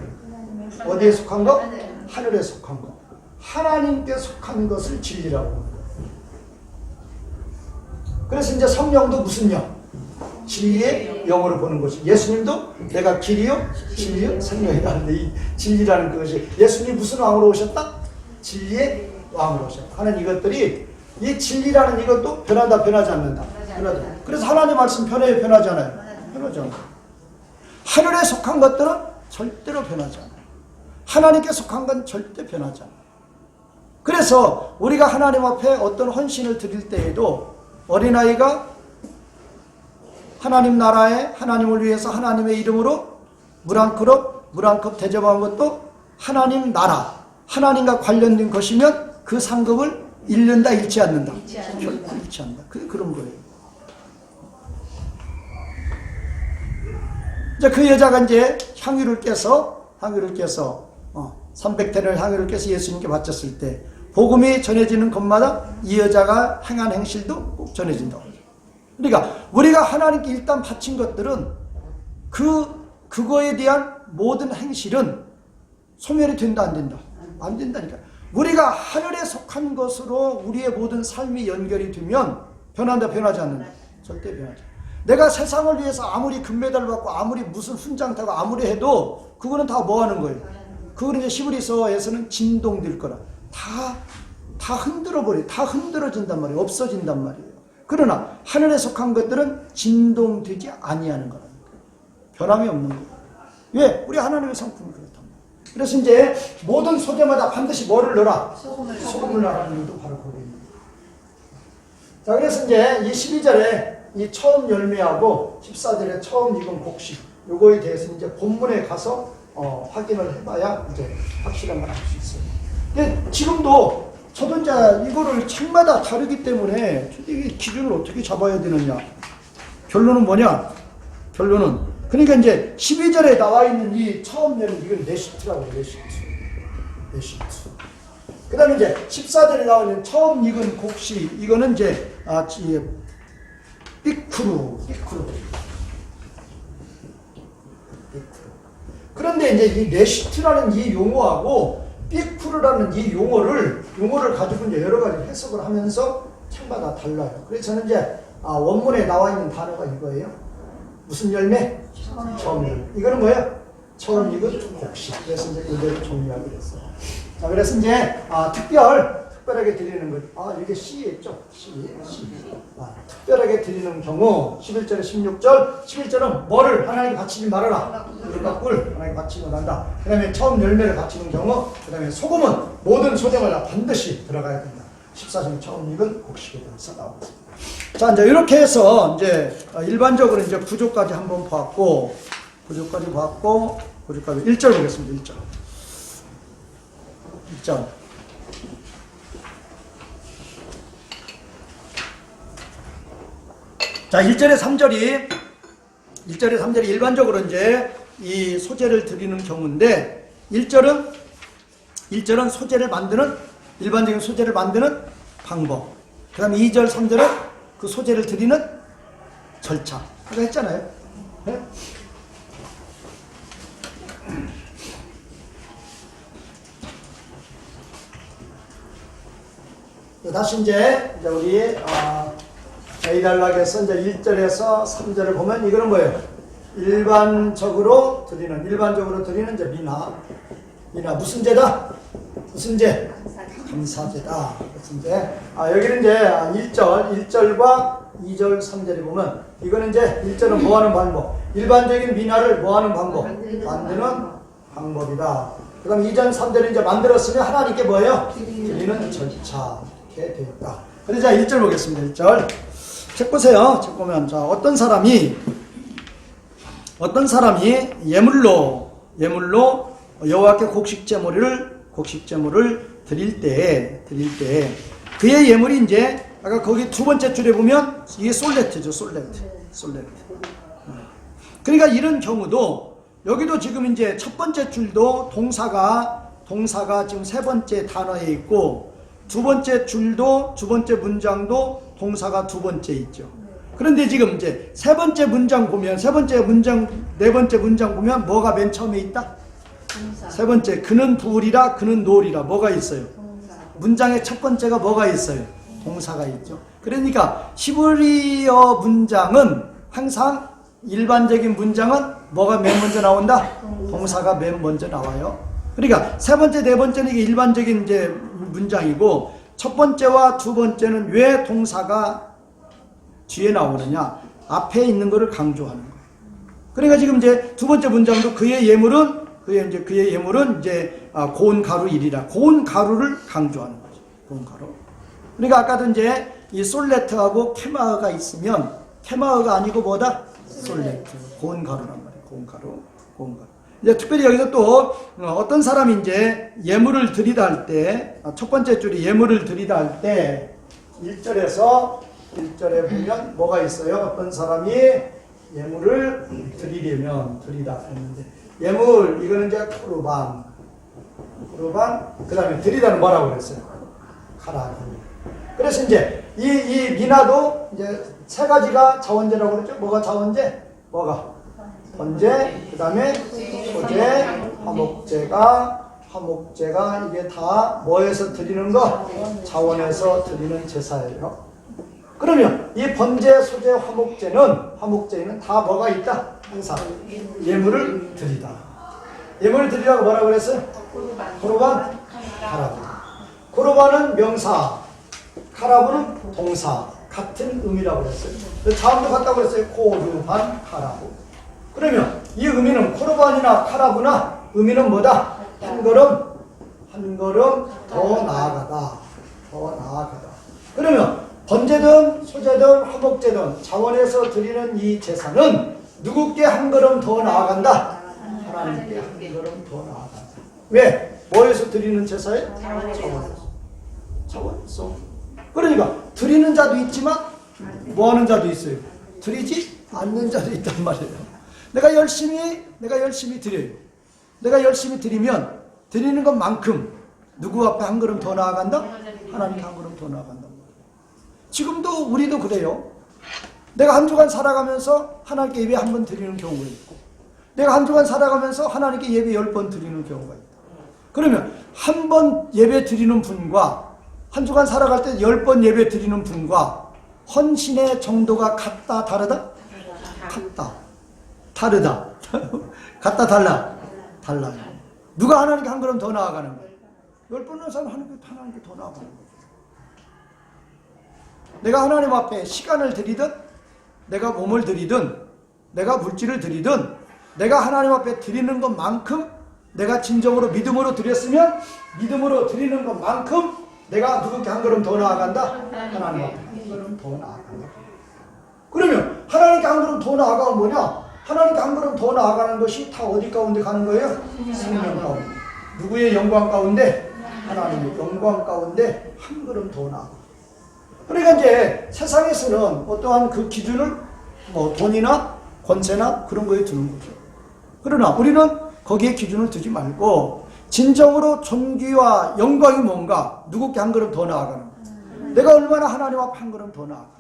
어디에 속한 거? 하늘에 속한 거. 하나님께 속한 것을 진리라고 합니다. 그래서 이제 성령도 무슨 영? 진리의 영으로 보는 것이. 예수님도 내가 길이요, 진리요, 생명이다 하는데 이 진리라는 그것이 예수님이 무슨 왕으로 오셨다? 진리의 왕으로 오셨다 하는 이것들이 이 진리라는 이것도 변한다, 변하지 않는다. 변하다. 그래서 하나님 말씀 변해요, 변하지 않아요? 변하지 않아요. 하늘에 속한 것들은 절대로 변하지 않아요. 하나님께 속한 건 절대 변하지 않아요. 그래서 우리가 하나님 앞에 어떤 헌신을 드릴 때에도 어린아이가 하나님 나라에 하나님을 위해서 하나님의 이름으로 물 한 컵 대접한 것도 하나님 나라, 하나님과 관련된 것이면 그 상급을 잃는다, 잃지 않는다? 결코 잃지 않는다. 그런 거예요. 이제 그 여자가 이제 향유를 깨서 300대를 향유를 깨서 예수님께 바쳤을 때 복음이 전해지는 것마다 이 여자가 행한 행실도 꼭 전해진다고 하죠. 그러니까 우리가 하나님께 일단 바친 것들은 그거에 대한 모든 행실은 소멸이 된다, 안 된다? 안 된다니까. 우리가 하늘에 속한 것으로 우리의 모든 삶이 연결이 되면 변한다, 변하지 않는다. 절대 변하지 않는다. 내가 세상을 위해서 아무리 금메달을 받고 아무리 무슨 훈장 타고 아무리 해도 그거는 다 뭐 하는 거예요? 그거는 이제 히브리서에서는 진동될 거라. 다 흔들어버려. 다 흔들어진단 말이에요. 없어진단 말이에요. 그러나 하늘에 속한 것들은 진동되지 아니하는 거라는 거예요. 변함이 없는 거예요. 왜? 우리 하나님의 성품이 그렇단 말이에요. 그래서 이제 모든 소재마다 반드시 뭐를 넣어라? 소금을 넣으라는 이유도 바로 거기입니다. 자, 그래서 이제 이 12절에 이 처음 열매하고 14절에 처음 익은 곡식 요거에 대해서 이제 본문에 가서 확인을 해봐야 이제 확실한 걸 알 수 있어요. 근데 지금도 저도 이제 이거를 책마다 다르기 때문에 이 기준을 어떻게 잡아야 되느냐. 결론은 뭐냐? 결론은 그러니까 이제 12절에 나와 있는 이 처음 열매 이건 레시트라고 해요. 레시트. 그 다음에 이제 14절에 나와 있는 처음 익은 곡식 이거는 이제 삐쿠루. 그런데 이제 이 레시트라는 이 용어하고 삐쿠르라는 이 용어를 가지고 이제 여러 가지 해석을 하면서 책마다 달라요. 그래서 저는 이제 원문에 나와 있는 단어가 이거예요. 무슨 열매? 처음 열매. 이거는 뭐예요? 처음 익은 곡식. 그래서 이제 이대로 정리하기로 했어요. 자, 그래서 이제 특별하게 드리는 것. 이게 C였죠? C. 특별하게 드리는 경우 11절에 16절 11절은 뭐를 하나님께 바치지 말아라. 물과 꿀 하나님께 바치고 난다. 그 다음에 처음 열매를 바치는 경우 그 다음에 소금은 모든 소재마다 반드시 들어가야 된다. 14절 처음 익은 곡식에 대해서 나오고 있습니다. 자, 이제 이렇게 해서 이제 일반적으로 이제 구조까지 한번 보았고 1절 보겠습니다. 1절. 자, 1절에 3절이 일반적으로 이제 이 소재를 드리는 경우인데 1절은 소재를 만드는 일반적인 소재를 만드는 방법. 그다음에 2절, 3절은 그 소재를 드리는 절차. 그거 했잖아요. 네? 다시 이제 우리 A단락에서 이제 1절에서 3절을 보면 이거는 뭐예요? 일반적으로 드리는 이제 미나 무슨 제다? 무슨 제? 감사제다. 무슨 제? 여기는 이제 1절과 2절, 3절에 보면 이거는 이제 1절은 뭐 하는 방법? 일반적인 미나를 뭐 하는 방법? 만드는 방법이다. 그 다음 2절, 3절은 이제 만들었으면 하나님께 뭐예요? 드리는 절차. 이렇게 되어 있다. 그래서 자, 1절 보겠습니다. 1절. 책 보세요. 책 보면, 자, 어떤 사람이 예물로 여호와께 곡식제물을 드릴 때 그의 예물이 이제 아까 거기 두 번째 줄에 보면 이게 솔레트죠. 솔레트. 그러니까 이런 경우도 여기도 지금 이제 첫 번째 줄도 동사가 지금 세 번째 단어에 있고 두 번째 줄도 두 번째 문장도 동사가 두 번째 있죠. 그런데 지금 이제 네 번째 문장 보면 뭐가 맨 처음에 있다? 동사. 세 번째, 그는 부으리라, 그는 놓으리라. 뭐가 있어요? 동사. 문장의 첫 번째가 뭐가 있어요? 동사가 있죠. 그러니까 히브리어 문장은 항상 일반적인 문장은 뭐가 맨 먼저 나온다? 동사가 맨 먼저 나와요. 그러니까 세 번째, 네 번째는 이게 일반적인 이제 문장이고 첫 번째와 두 번째는 왜 동사가 뒤에 나오느냐? 앞에 있는 것을 강조하는 거예요. 그러니까 지금 이제 두 번째 문장도 그의 예물은 이제 고운 가루 일이라. 고운 가루를 강조하는 거죠. 고운 가루. 그러니까 아까도 이제 이 솔레트하고 케마흐가 있으면 케마흐가 아니고 뭐다? 솔레트. 고운 가루란 말이에요. 고운 가루. 이제 특별히 여기서 또 어떤 사람이 이제 예물을 드리다 할 때, 첫 번째 줄이 예물을 드리다 할 때 1절에 보면 뭐가 있어요? 어떤 사람이 예물을 드리다 했는데 예물 이거는 이제 코르반 그 다음에 드리다는 뭐라고 그랬어요? 카라기. 그래서 이제 이 미나도 이제 세 가지가 자원제라고 그랬죠? 뭐가 자원제? 번제, 그 다음에 소제, 화목제가 이게 다 뭐에서 드리는 거? 자원에서 드리는 제사예요. 그러면 이 번제, 소제, 화목제는 다 뭐가 있다? 항상 예물을 드리다. 예물을 드리라고 뭐라고 그랬어요? 코르반, 카라브. 코르반은 명사, 카라브는 동사. 같은 의미라고 그랬어요. 다음도 같다고 그랬어요. 코르반, 카라브. 그러면 이 의미는 코르반이나 카라브나 의미는 뭐다? 한 걸음 더 나아가다. 그러면 번제든 소제든 화목제든 자원에서 드리는 이 제사는 누구께 한 걸음 더 나아간다? 하나님께 한 걸음 더 나아간다. 왜? 뭐에서 드리는 제사예요? 자원에서. 그러니까 드리는 자도 있지만 뭐 하는 자도 있어요? 드리지 않는 자도 있단 말이에요. 내가 열심히 드려요. 내가 열심히 드리면 드리는 것만큼 누구 앞에 한 걸음 더 나아간다? 하나님께 한 걸음 더 나아간다. 지금도 우리도 그래요. 내가 한 주간 살아가면서 하나님께 예배 한 번 드리는 경우가 있고 내가 한 주간 살아가면서 하나님께 예배 10번 드리는 경우가 있다. 그러면 한 번 예배 드리는 분과 한 주간 살아갈 때 10번 예배 드리는 분과 헌신의 정도가 같다 다르다? 다르다. 같다 달라요. 누가 하나님께 한 걸음 더 나아가는 거예요? 10번을 사람 하나님께 더 나아가는 거예요. 내가 하나님 앞에 시간을 드리든 내가 몸을 드리든 내가 물질을 드리든 내가 하나님 앞에 드리는 것만큼 내가 진정으로 믿음으로 드렸으면 믿음으로 드리는 것만큼 내가 누구께 한 걸음 더 나아간다? 하나님 앞에 한 걸음 더 나아간다. 그러면 하나님께 한 걸음 더 나아가면 뭐냐? 하나님께 한 걸음 더 나아가는 것이 다 어디 가운데 가는 거예요? 생명 가운데. 누구의 영광 가운데? 하나님의 영광 가운데 한 걸음 더 나아가. 그러니까 이제 세상에서는 어떠한 그 기준을 뭐 돈이나 권세나 그런 거에 두는 거죠. 그러나 우리는 거기에 기준을 두지 말고 진정으로 존귀와 영광이 뭔가 누구께 한 걸음 더 나아가는 거예요. 내가 얼마나 하나님 앞에 한 걸음 더 나아가요.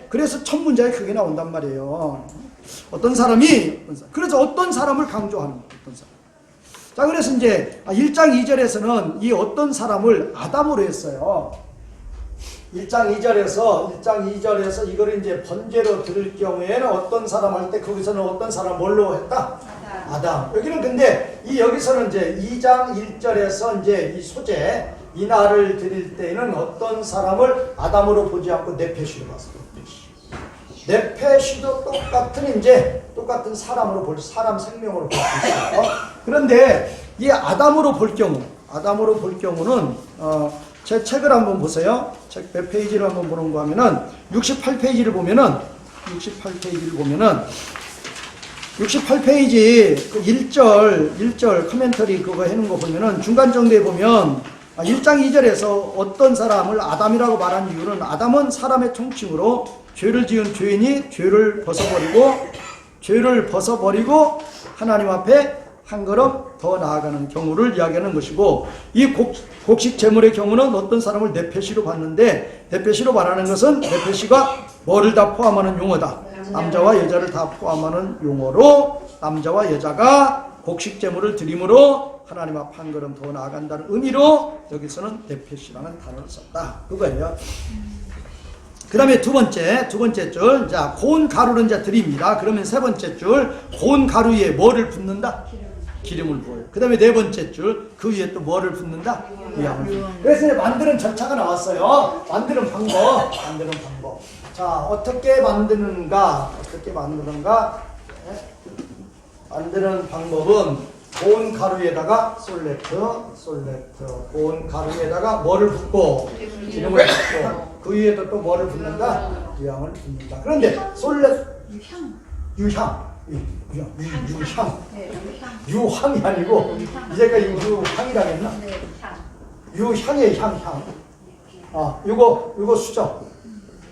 그래서 첫 문장이 크게 나온단 말이에요. 어떤 사람을 강조하는 거예요. 어떤 사람. 자, 그래서 이제 1장 2절에서는 이 어떤 사람을 아담으로 했어요. 1장 2절에서 이거를 이제 번제로 드릴 경우에는 어떤 사람 할 때 거기서는 어떤 사람 뭘로 했다? 아담. 여기는 근데 여기서는 이제 2장 1절에서 이제 이 소재 이날을 드릴 때에는 어떤 사람을 아담으로 보지 않고 네페시로 봤어요. 네페시도 똑같은 사람으로 사람 생명으로 볼 수 있어요. 그런데 이 아담으로 볼 경우는 제 책을 한번 보세요. 책 몇 페이지를 한번 보는가 하면은 68페이지를 보면은 68페이지 그 1절 코멘터리 그거 해놓은 거 보면은 중간 정도에 보면 1장 2절에서 어떤 사람을 아담이라고 말한 이유는 아담은 사람의 총칭으로 죄를 지은 죄인이 죄를 벗어버리고 하나님 앞에 한 걸음 더 나아가는 경우를 이야기하는 것이고, 이 곡식 제물의 경우는 어떤 사람을 네페시로 봤는데, 네페시로 말하는 것은 네페시가 뭐를 다 포함하는 용어다. 남자와 여자를 다 포함하는 용어로 남자와 여자가 곡식 제물을 드림으로 하나님 앞 한 걸음 더 나아간다는 의미로 여기서는 네페시라는 단어를 썼다. 그거예요. 그 다음에 두 번째 줄, 자, 고운 가루를 이제 드립니다. 그러면 세 번째 줄, 고운 가루 위에 뭐를 붓는다? 기름을 부어요. 그 다음에 네 번째 줄, 그 위에 또 뭐를 붓는다? 유향을. 그래서 이제 만드는 절차가 나왔어요. 만드는 방법. 자, 어떻게 만드는가? 만드는 방법은 고운 가루에다가 솔레트, 고운 가루에다가 뭐를 붓고 기름을 붓고 그 위에도 또 뭐를 붓는다? 유향을 붓는다. 그런데 유향이 아니고 이제가 유향이라 했나? 유향의 향. 이거 수정.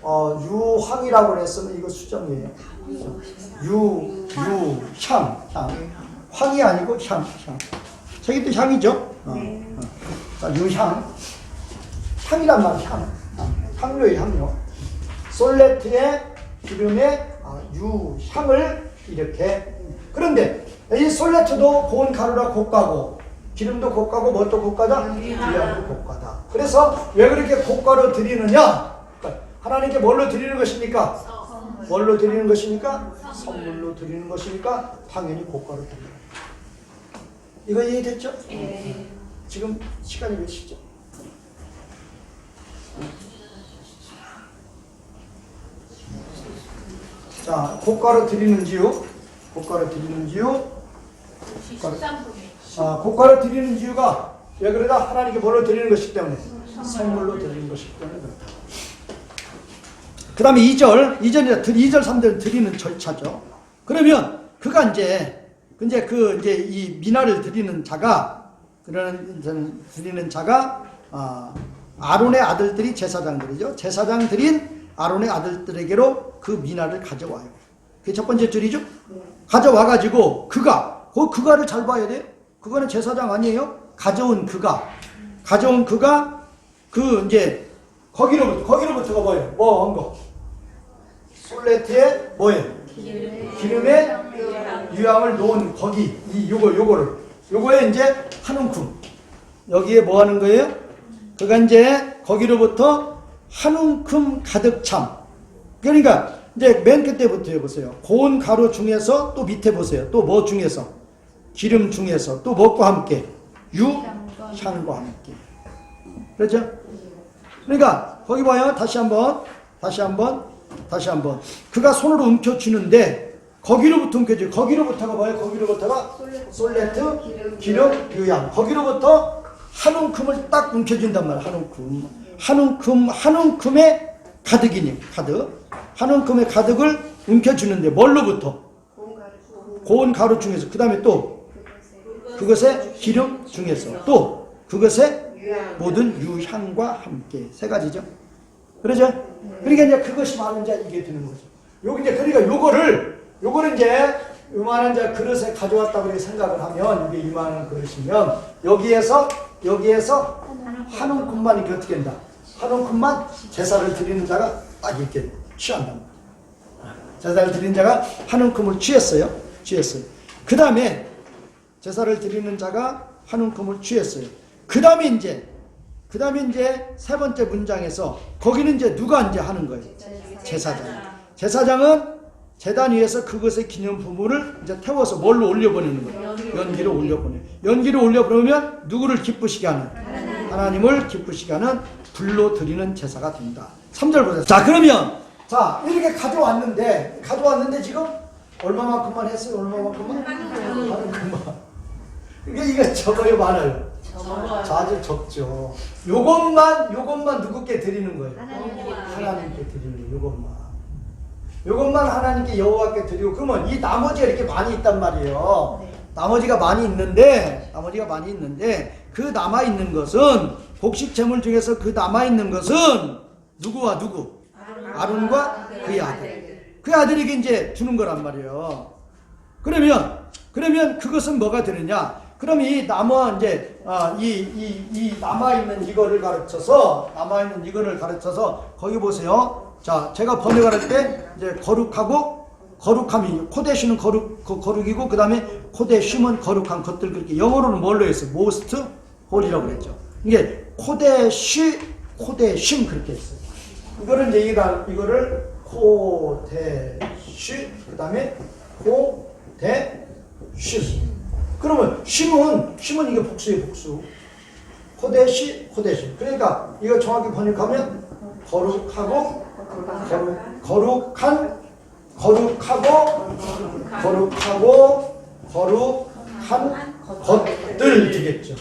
유향이라고 했으면 이거 수정이에요. 향. 황이 아니고 향. 저기 또 향이죠? 자, 유향. 향이란 말이야, 향료의 향료. 솔레트의 기름에 유향을 이렇게. 그런데 이 솔레트도 고운 가루라 고가고, 기름도 고가고, 뭣도 고가다? 유향도 고가다. 그래서 왜 그렇게 고가로 드리느냐? 하나님께 뭘로 드리는 것입니까? 뭘로 드리는 것입니까? 선물로 드리는 것이니까 당연히 고가로 드리는 거예요. 이거 이해됐죠? 지금 시간이 몇 시죠? 자, 고가로 드리는 이유. 고가로 드리는 이유가 왜 그러다? 하나님께 뭘로 드리는 것이기 때문에, 선물로 드리는 것이기 때문에 그렇다. 그 다음에 2절, 3절 드리는 절차죠. 그러면 그가 이제 이 미나를 드리는 자가, 아론의 아들들이 제사장들이죠. 제사장들인 아론의 아들들에게로 그 미나를 가져와요. 그게 첫 번째 줄이죠. 가져와가지고 그가를 잘 봐야 돼요. 그거는 제사장 아니에요. 가져온 그가 거기로부터가 뭐예요? 뭐 한 거? 솔레트에 뭐예요? 기름에 유향을 놓은 거기, 요거에 이제 한 움큼. 여기에 뭐 하는 거예요? 그가 이제 거기로부터 한 움큼 가득 참. 그러니까 이제 맨 끝에부터 해보세요. 고운 가루 중에서 또 밑에 보세요. 또 뭐 중에서? 기름 중에서 또 뭐과 함께? 유향과 함께. 그렇죠? 그러니까 거기 봐요. 다시 한번. 그가 손으로 움켜쥐는데 거기로부터 움켜쥐고, 거기로부터가 뭐예요? 거기로부터가 솔레트, 기름, 유향. 거기로부터 한 움큼을 딱 움켜준단 말이에요. 한 움큼의 가득이니, 한 움큼의 가득을 움켜주는데 뭘로부터? 고운 가루 중에서. 그 다음에 또 그것의 기름 중에서. 또 그것의 모든 유향과 함께. 세 가지죠. 그러죠? 그러니까 이제 그것이 많은 자 이게 되는 거죠. 그러니까 요거를 이제 요만한 자 그릇에 가져왔다고 이렇게 생각을 하면, 이게 이만한 그릇이면 여기에서 한 움큼만 이렇게 어떻게 된다? 한 움큼만 제사를 드리는 자가 딱 이렇게 취한단 말이야. 제사를 드리는 자가 한 움큼을 취했어요. 그 다음에 제사를 드리는 자가 한 움큼을 취했어요. 그 다음에 이제 그 다음에 이제 세 번째 문장에서 거기는 이제 누가 이제 하는 거예요? 제사장. 제사장은 제단 위에서 그것의 기념품을 이제 태워서 뭘로 올려보내는 거예요? 연기로 올려보내. 연기로 올려보내면 누구를 기쁘시게 하는? 하나님을 기쁘시게 하는 불로 드리는 제사가 된다. 3절 보세요. 자, 그러면 자 이렇게 가져왔는데 지금 얼마만큼만 했어요? 얼마만큼만? 하는큼만. 이게 적어요, 많아요? 아주 적죠. 요것만 누구께 드리는 거예요? 하나님께 드리는 거예요. 요것만 하나님께 여호와께 드리고, 그러면 이 나머지가 이렇게 많이 있단 말이에요. 나머지가 많이 있는데 그 남아 있는 것은 곡식 제물 중에서 그 남아 있는 것은 누구와 누구? 아론과 그의 아들. 그 아들에게 이제 주는 거란 말이에요. 그러면 그것은 뭐가 되느냐? 그럼 이 남아 이제 이 남아 있는 이거를 가르쳐서 거기 보세요. 자, 제가 번역할 때 이제 거룩함이 코데시는 거룩이고, 그 다음에 코데심은 거룩한 것들, 그렇게 영어로는 뭘로 했어요? most holy라고 그랬죠. 이게 코데심 그렇게 했어요. 이거를 이제 이거를 코데시, 그 다음에 코데심. 그러면 심은 이게 복수예요, 복수. 코데시. 그러니까 이거 정확히 번역하면 거룩하고 거룩한 것들 되겠죠.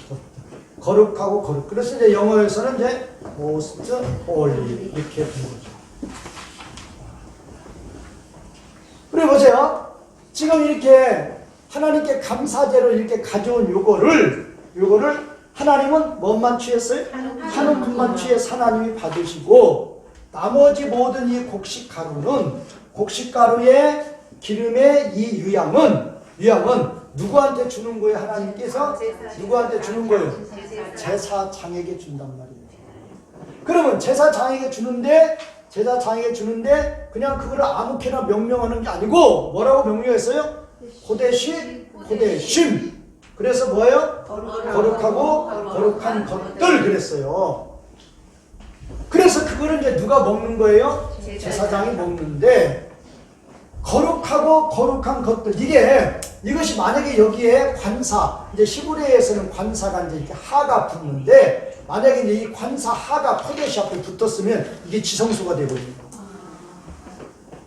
거룩하고 거룩. 그래서 이제 영어에서는 이제 most holy 이렇게 된 거죠. 그리고 보세요. 지금 이렇게 하나님께 감사제로 이렇게 가져온 요거를 하나님은 뭐만 취했어요? 한 움큼만 취해서 하나님이 받으시고, 나머지 모든 이 곡식가루의 기름의 이 유향은 누구한테 주는 거예요? 하나님께서 누구한테 주는 거예요? 제사장에게 준단 말이에요. 그러면 제사장에게 주는데 그냥 그거를 아무렇게나 명명하는 게 아니고 뭐라고 명명했어요? 코데심. 그래서 뭐예요? 거룩하고 거룩한 것들 그랬어요. 그래서 그거를 이제 누가 먹는 거예요? 제사장이 먹는데, 거룩하고 거룩한 것들, 이것이 만약에 여기에 관사, 이제 히브리어에서는 관사가 이제 이렇게 하가 붙는데, 만약에 이제 이 관사 하가 코데시 앞에 붙었으면 이게 지성소가 되거든요.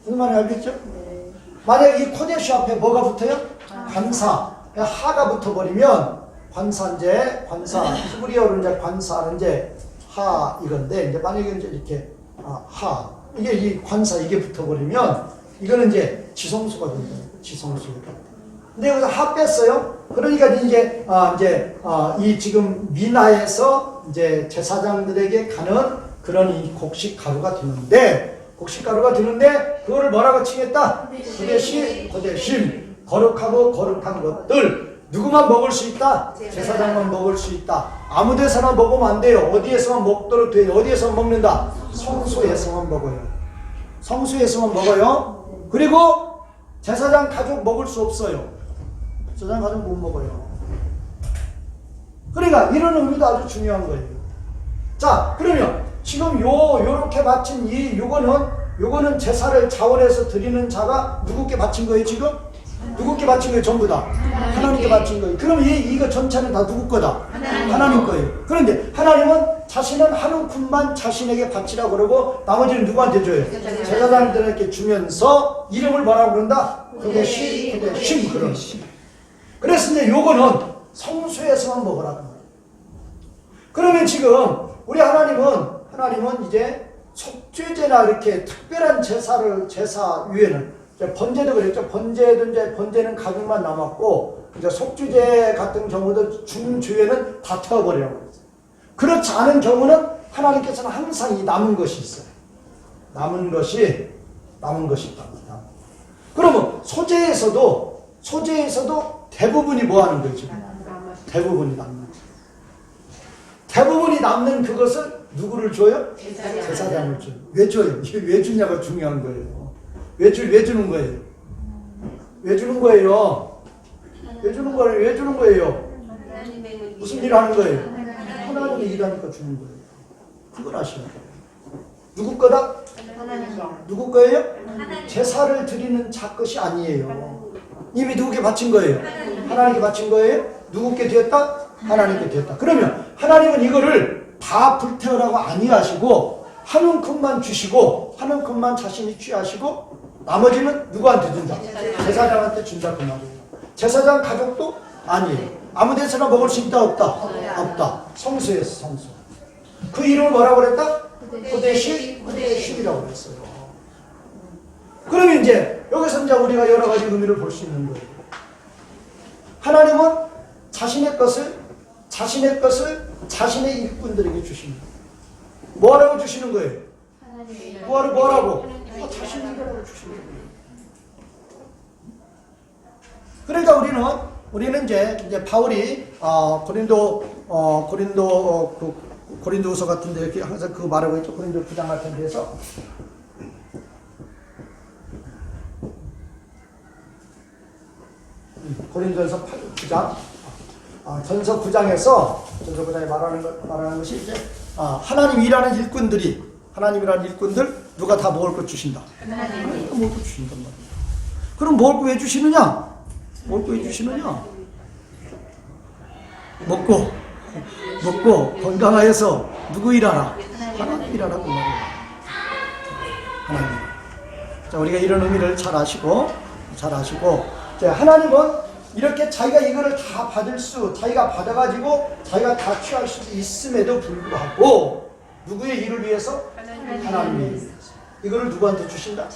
무슨 말인지 알겠죠? 만약에 이 코데시 앞에 뭐가 붙어요? 관사. 하가 붙어버리면 관사, 히브리어로 이제 관사는 이제 하 이건데, 이제 만약에 이제 이렇게 하, 이게 이 관사 이게 붙어버리면 이거는 이제 지성소가 된다. 지성소가. 근데 여기서 하 뺐어요. 그러니까 이제 이 지금 미나에서 이제 제사장들에게 가는 그런 이 곡식가루가 되는데 그거를 뭐라고 칭했다? 코데심. 거룩하고 거룩한 것들. 누구만 먹을 수 있다? 제사장만 먹을 수 있다. 아무 데서나 먹으면 안 돼요. 어디에서만 먹도록 돼요. 어디에서만 먹는다? 성소에서만 먹어요. 성소에서만 먹어요. 그리고 제사장 가족 먹을 수 없어요. 제사장 가족 못 먹어요. 그러니까 이런 의미도 아주 중요한 거예요. 자, 그러면 지금 요렇게 바친 요거는 제사를 자원해서 드리는 자가 누구께 바친 거예요, 지금? 누구께 바친 거예요? 전부 다 하나님께 바친 거예요. 그럼 이거 전체는 다 누구 거다? 하나님 거예요. 그런데 하나님은 자신은 한 움큼만 자신에게 바치라고 그러고 나머지는 누구한테 줘요? 제사장들에게 주면서 이름을 뭐라고 그런다? 코데심 그런. 그래서 이제 요거는 성소에서만 먹으라고 말이에요. 그러면 지금 우리 하나님은 이제 속죄제나 이렇게 특별한 제사 위에는 번제도 그랬죠. 번제는 가족만 남았고, 이제 속죄제 같은 경우도 중주에는 다 태워버리라고 그랬어요. 그렇지 않은 경우는 하나님께서는 항상 이 남은 것이 있어요. 남은 것이 있답니다. 그러면 소제에서도 대부분이 뭐 하는 거죠? 대부분이 남는 거죠. 대부분이 남는 그것을 누구를 줘요? 제사장을 줘요. 왜 줘요? 이게 왜 주냐가 중요한 거예요. 왜 주는 거예요? 왜 주는 거예요? 무슨 일을 하는 거예요? 하나님이 일하니까 주는 거예요. 그걸 아셔야 돼요. 누구 거다? 누구 거예요? 제사를 드리는 자 것이 아니에요. 이미 누구께 바친 거예요? 하나님께 바친 거예요? 누구께 드렸다? 하나님께 드렸다. 그러면 하나님은 이거를 다 불태우라고 아니하시고 한 움큼만 주시고 한 움큼만 자신이 취하시고 나머지는 누구한테 준다? 제사장한테 준다 그 말이에요. 제사장 가족도 아니에요. 아무 데서나 먹을 수 있다 없다? 없다. 성소였어 성소. 그 이름을 뭐라고 그랬다? 후대식이라고 그랬어요. 그러면 이제 여기서 이제 우리가 여러 가지 의미를 볼 수 있는 거예요. 하나님은 자신의 것을 자신의 일꾼들에게 주십니다. 뭐라고 주시는 거예요? 뭐라고? 자신의 일이라고 주시는 거예요. 그러니까 우리는 이제 바울이 고린도후서 같은데 이렇게 항상 그 말하고 있죠. 고린도 9장 같은 데서 고린도전서 9장 전서 9장에 말하는 것이 이제 하나님이라는 일꾼들 누가 다 먹을 것 주신다. 하나님이 먹을 것 주신단 말이에요. 그럼 먹을 거 왜 주시느냐? 먹고 건강하여서 누구 일하라? 하나님 일하라고 말이에요. 하나님. 자, 우리가 이런 의미를 잘 아시고 자, 하나님은 이렇게 자기가 이거를 다 자기가 받아가지고 자기가 다 취할 수 있음에도 불구하고 누구의 일을 위해서? 하나님의 일을 위해서. 이거를 누구한테 주신다?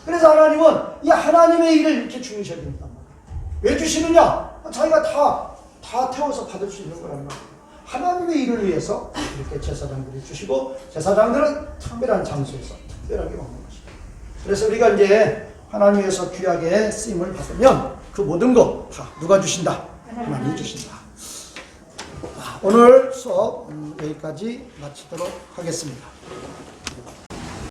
그래서 하나님은 이 하나님의 일을 이렇게 중요시해야 된단 말이에요. 왜 주시느냐? 자기가 다 태워서 받을 수 있는 거란 말이에요. 하나님의 일을 위해서 이렇게 제사장들이 주시고 제사장들은 특별한 장소에서 특별하게 먹는 것입니다. 그래서 우리가 이제 하나님에서 귀하게 쓰임을 받으면 그 모든 거 다 누가 주신다? 하나님이 주신다. 오늘 수업 여기까지 마치도록 하겠습니다.